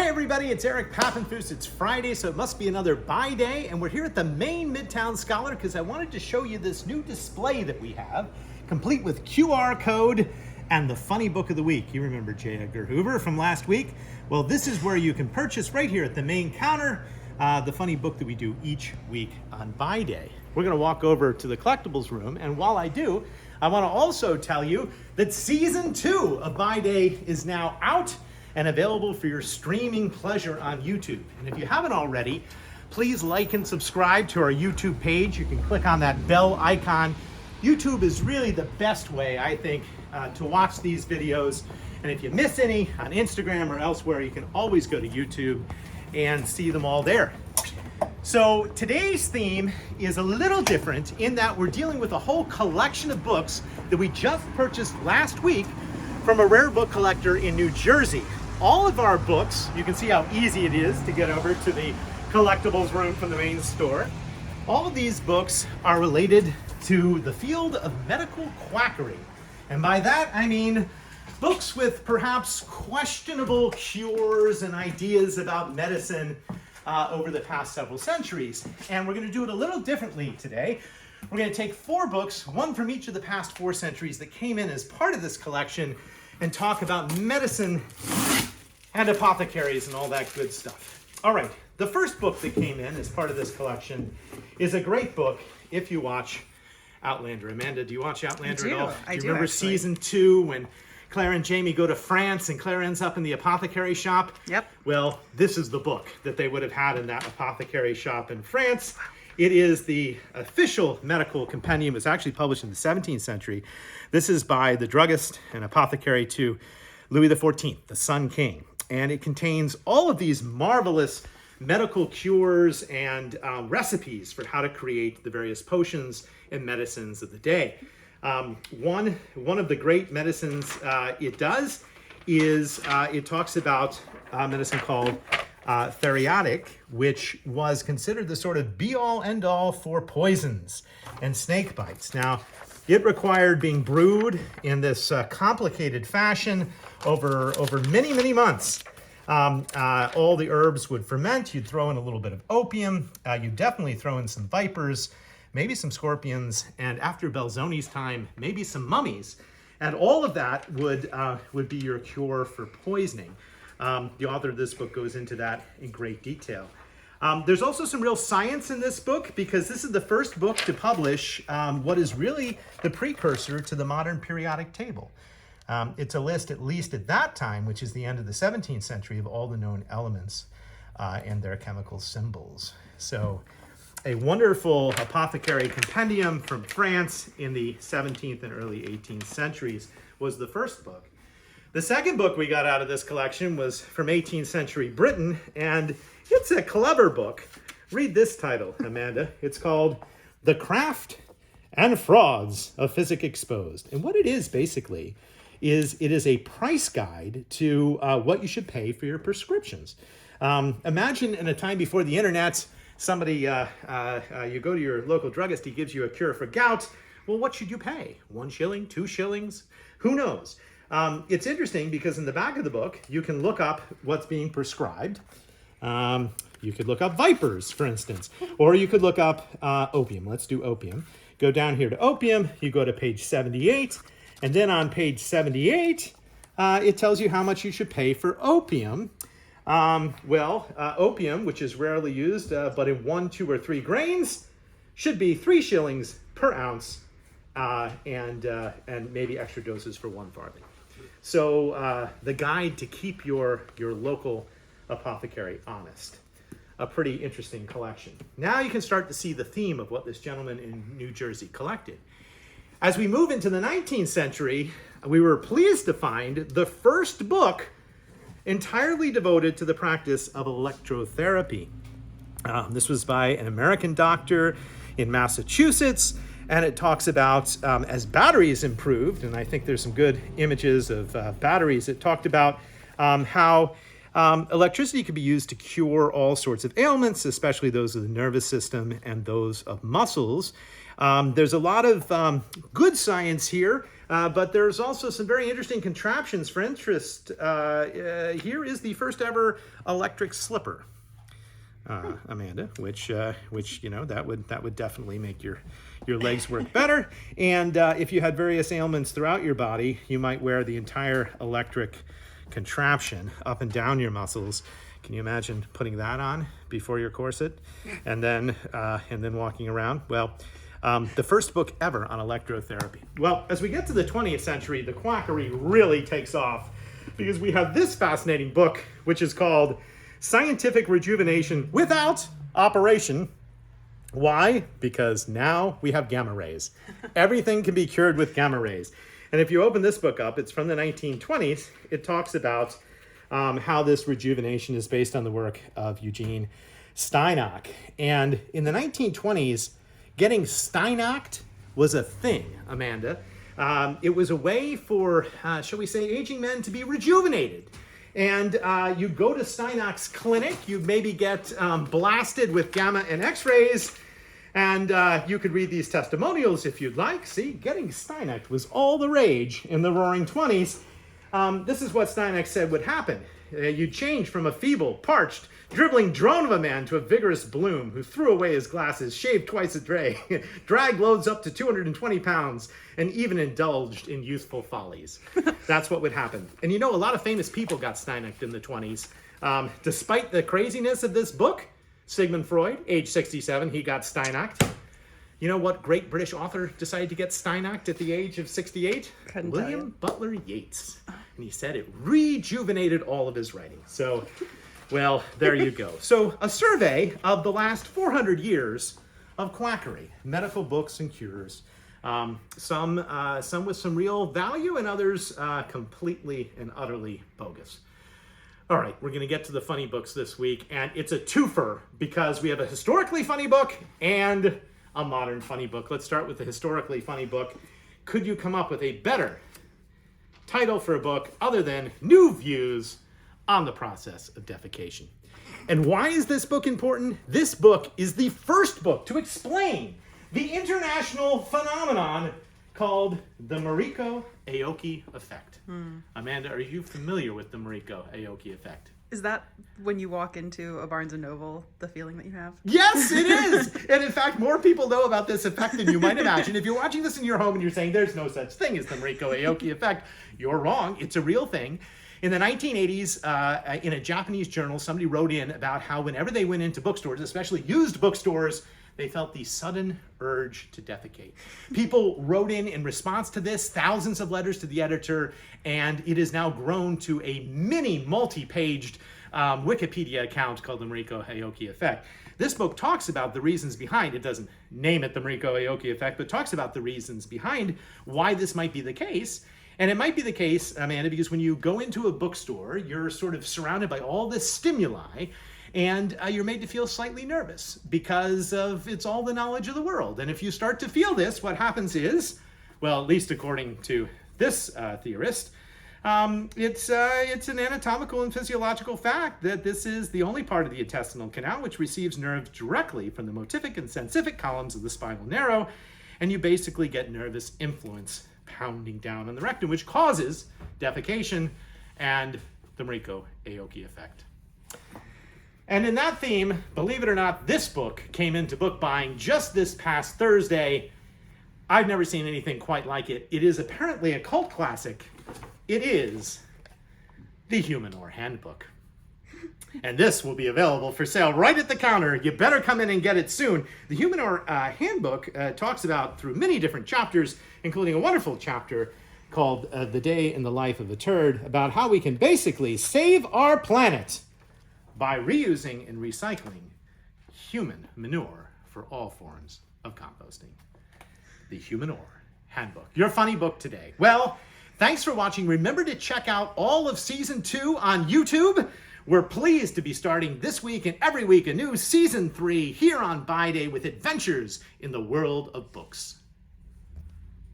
Hi everybody, it's Eric Pappenfuss. It's Friday, so it must be another buy day, and we're here at the main Midtown Scholar because I wanted to show you this new display that we have, complete with QR code and the funny book of the week. You remember J. Edgar Hoover from last week? Well, this is where you can purchase right here at the main counter the funny book that we do each week on buy day. We're going to walk over to the collectibles room, and while I do, I want to also tell you that season 2 of buy day is now out and available for your streaming pleasure on YouTube. And if you haven't already, please like and subscribe to our YouTube page. You can click on that bell icon. YouTube is really the best way, I think, to watch these videos. And if you miss any on Instagram or elsewhere, you can always go to YouTube and see them all there. So today's theme is a little different in that we're dealing with a whole collection of books that we just purchased last week from a rare book collector in New Jersey. All of our books, you can see how easy it is to get over to the collectibles room from the main store. All of these books are related to the field of medical quackery. And by that, I mean books with perhaps questionable cures and ideas about medicine over the past several centuries. And we're going to do it a little differently today. We're going to take 4 books, one from each of the past 4 centuries that came in as part of this collection, and talk about medicine and apothecaries and all that good stuff. All right, the first book that came in as part of this collection is a great book if you watch Outlander. Amanda, do you watch Outlander at all? I do, you remember actually. season 2 when Claire and Jamie go to France and Claire ends up in the apothecary shop? Yep. Well, this is the book that they would have had in that apothecary shop in France. It is the official medical compendium. It's actually published in the 17th century. This is by the druggist and apothecary to Louis XIV, the Sun King. And it contains all of these marvelous medical cures and recipes for how to create the various potions and medicines of the day. One of the great medicines it does is it talks about a medicine called theriotic, which was considered the sort of be-all, end-all for poisons and snake bites. Now, it required being brewed in this complicated fashion over many, many months. All the herbs would ferment. You'd throw in a little bit of opium. You'd definitely throw in some vipers, maybe some scorpions, and after Belzoni's time, maybe some mummies. And all of that would be your cure for poisoning. The author of this book goes into that in great detail. There's also some real science in this book because this is the first book to publish what is really the precursor to the modern periodic table. It's a list, at least at that time, which is the end of the 17th century, of all the known elements and their chemical symbols. So a wonderful apothecary compendium from France in the 17th and early 18th centuries was the first book. The second book we got out of this collection was from 18th century Britain, and it's a clever book. Read this title, Amanda. It's called The Craft and Frauds of Physic Exposed. And what it is basically is it is a price guide to what you should pay for your prescriptions. Imagine in a time before the internet, somebody, you go to your local druggist, he gives you a cure for gout. Well, what should you pay? 1 shilling, 2 shillings? Who knows? It's interesting because in the back of the book, you can look up what's being prescribed. You could look up vipers, for instance, or you could look up opium. Let's do opium. Go down here to opium. You go to page 78. And then on page 78, it tells you how much you should pay for opium. Opium, which is rarely used, but in 1, 2, or 3 grains, should be 3 shillings per ounce, and maybe extra doses for 1 farthing. So the guide to keep your local apothecary honest. A pretty interesting collection. Now you can start to see the theme of what this gentleman in New Jersey collected. As we move into the 19th century, we were pleased to find the first book entirely devoted to the practice of electrotherapy. This was by an American doctor in Massachusetts, and it talks about as batteries improved, and I think there's some good images of batteries. It talked about how electricity could be used to cure all sorts of ailments, especially those of the nervous system and those of muscles. There's a lot of good science here, But there's also some very interesting contraptions for interest. Here is the first ever electric slipper, Amanda, which that would definitely make your legs work better. And if you had various ailments throughout your body, you might wear the entire electric contraption up and down your muscles. Can you imagine putting that on before your corset and then walking around? Well, the first book ever on electrotherapy. Well, as we get to the 20th century, the quackery really takes off because we have this fascinating book, which is called Scientific Rejuvenation Without Operation. Why? Because now we have gamma rays. Everything can be cured with gamma rays. And if you open this book up, it's from the 1920s. It talks about how this rejuvenation is based on the work of Eugene Steinock. And in the 1920s, getting Steinocked was a thing, Amanda. It was a way for, shall we say, aging men to be rejuvenated. And you go to Steinock's clinic, you maybe get blasted with gamma and x-rays, and you could read these testimonials if you'd like. See, getting Steinocked was all the rage in the Roaring 20s. This is what Steinock said would happen. You'd change from a feeble, parched, dribbling drone of a man to a vigorous Bloom who threw away his glasses, shaved twice a day, dragged loads up to 220 pounds, and even indulged in youthful follies. That's what would happen. And a lot of famous people got Steinocked in the 20s. Despite the craziness of this book, Sigmund Freud, age 67, he got Steinocked. You know what great British author decided to get Steinocked at the age of 68? William Butler Yeats. And he said it rejuvenated all of his writing. So, well, there you go. So, a survey of the last 400 years of quackery, medical books and cures. Some with some real value and others completely and utterly bogus. All right, we're going to get to the funny books this week, and it's a twofer because we have a historically funny book and a modern funny book. Let's start with the historically funny book. Could you come up with a better title for a book other than New Views on the Process of Defecation? And why is this book important? This book is the first book to explain the international phenomenon called the Mariko Aoki effect. Amanda, are you familiar with the Mariko Aoki effect? Is that when you walk into a Barnes & Noble, the feeling that you have? Yes, it is. And in fact, more people know about this effect than you might imagine. If you're watching this in your home and you're saying there's no such thing as the Mariko Aoki effect, you're wrong. It's a real thing. In the 1980s, in a Japanese journal, somebody wrote in about how whenever they went into bookstores, especially used bookstores, they felt the sudden urge to defecate. People wrote in response to this, thousands of letters to the editor, and it has now grown to a mini multi-paged Wikipedia account called the Mariko Aoki effect. This book talks about the reasons behind, it doesn't name it the Mariko Aoki effect, but talks about the reasons behind why this might be the case. And it might be the case, Amanda, because when you go into a bookstore, you're sort of surrounded by all this stimuli, and you're made to feel slightly nervous because of it's all the knowledge of the world. And if you start to feel this, what happens is, well, at least according to this theorist, it's an anatomical and physiological fact that this is the only part of the intestinal canal which receives nerves directly from the motific and sensific columns of the spinal marrow, and you basically get nervous influence pounding down on the rectum, which causes defecation and the Mariko Aoki effect. And in that theme, believe it or not, this book came into book buying just this past Thursday. I've never seen anything quite like it. It is apparently a cult classic. It is the Humanor Handbook. And this will be available for sale right at the counter. You better come in and get it soon. The Humanor Handbook talks about, through many different chapters, including a wonderful chapter called The Day in the Life of a Turd, about how we can basically save our planet by reusing and recycling human manure for all forms of composting. The Humanor Handbook. Your funny book today. Well, thanks for watching. Remember to check out all of Season 2 on YouTube. We're pleased to be starting this week and every week a new Season 3 here on Buy Day with adventures in the world of books.